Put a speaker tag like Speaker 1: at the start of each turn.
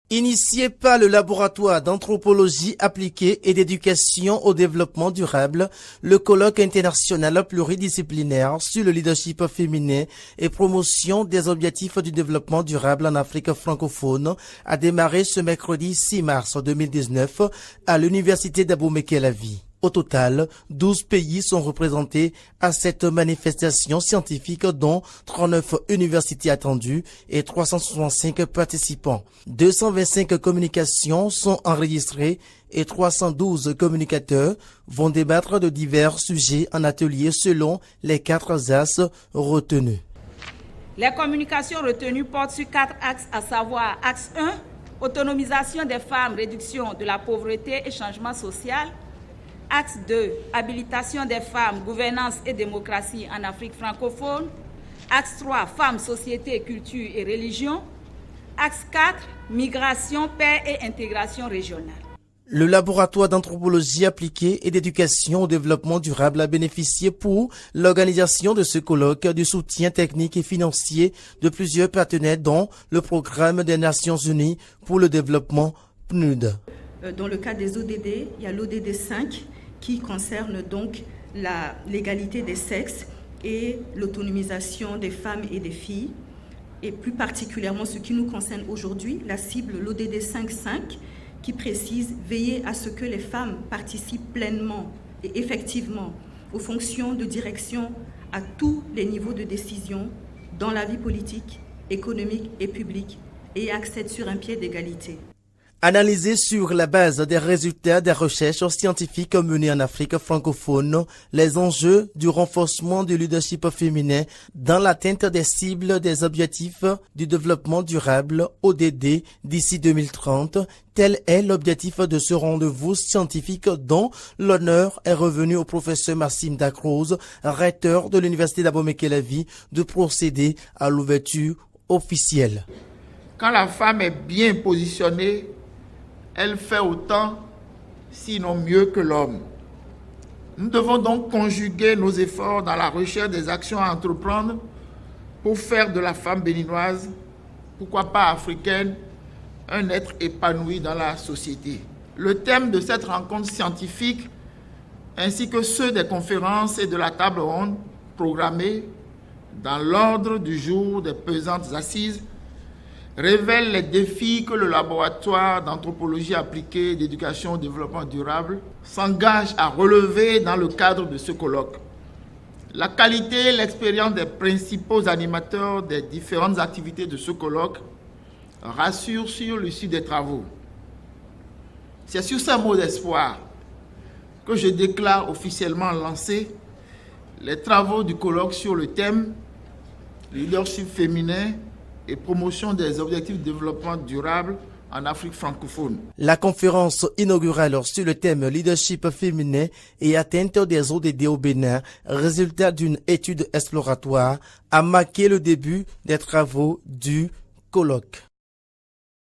Speaker 1: Initié par le laboratoire d'anthropologie appliquée et d'éducation au développement durable, le colloque international pluridisciplinaire sur le leadership féminin et promotion des objectifs du développement durable en Afrique francophone a démarré ce mercredi 6 mars 2019 à l'université d'Abomey-Calavi. Au total, 12 pays sont représentés à cette manifestation scientifique dont 39 universités attendues et 365 participants. 225 communications sont enregistrées et 312 communicateurs vont débattre de divers sujets en atelier selon les 4 axes retenus.
Speaker 2: Les communications retenues portent sur 4 axes, à savoir axe 1, autonomisation des femmes, réduction de la pauvreté et changement social. Axe 2, habilitation des femmes, gouvernance et démocratie en Afrique francophone. Axe 3, femmes, société, culture et religion. Axe 4, migration, paix et intégration régionale.
Speaker 1: Le laboratoire d'anthropologie appliquée et d'éducation au développement durable a bénéficié pour l'organisation de ce colloque du soutien technique et financier de plusieurs partenaires dont le Programme des Nations Unies pour le développement PNUD.
Speaker 3: Dans le cas des ODD, il y a l'ODD 5 qui concerne donc l'égalité des sexes et l'autonomisation des femmes et des filles. Et plus particulièrement ce qui nous concerne aujourd'hui, la cible, l'ODD 5.5, qui précise veiller à ce que les femmes participent pleinement et effectivement aux fonctions de direction à tous les niveaux de décision dans la vie politique, économique et publique et accèdent sur un pied d'égalité.
Speaker 1: Analyser sur la base des résultats des recherches scientifiques menées en Afrique francophone les enjeux du renforcement du leadership féminin dans l'atteinte des cibles des objectifs du développement durable ODD d'ici 2030, tel est l'objectif de ce rendez-vous scientifique dont l'honneur est revenu au professeur Maxime Dacruz, recteur de l'université d'Abomey-Calavi, de procéder à l'ouverture officielle.
Speaker 4: Quand la femme est bien positionnée, elle fait autant, sinon mieux que l'homme. Nous devons donc conjuguer nos efforts dans la recherche des actions à entreprendre pour faire de la femme béninoise, pourquoi pas africaine, un être épanoui dans la société. Le thème de cette rencontre scientifique, ainsi que ceux des conférences et de la table ronde programmées dans l'ordre du jour des pesantes assises, révèle les défis que le laboratoire d'anthropologie appliquée et d'éducation au développement durable s'engage à relever dans le cadre de ce colloque. La qualité et l'expérience des principaux animateurs des différentes activités de ce colloque rassurent sur l'issue des travaux. C'est sur ces mots d'espoir que je déclare officiellement lancés les travaux du colloque sur le thème « Leadership féminin et promotion des objectifs de développement durable en Afrique francophone ».
Speaker 1: La conférence inaugurale sur le thème leadership féminin et atteinte des ODD au Bénin, résultat d'une étude exploratoire, a marqué le début des travaux du colloque.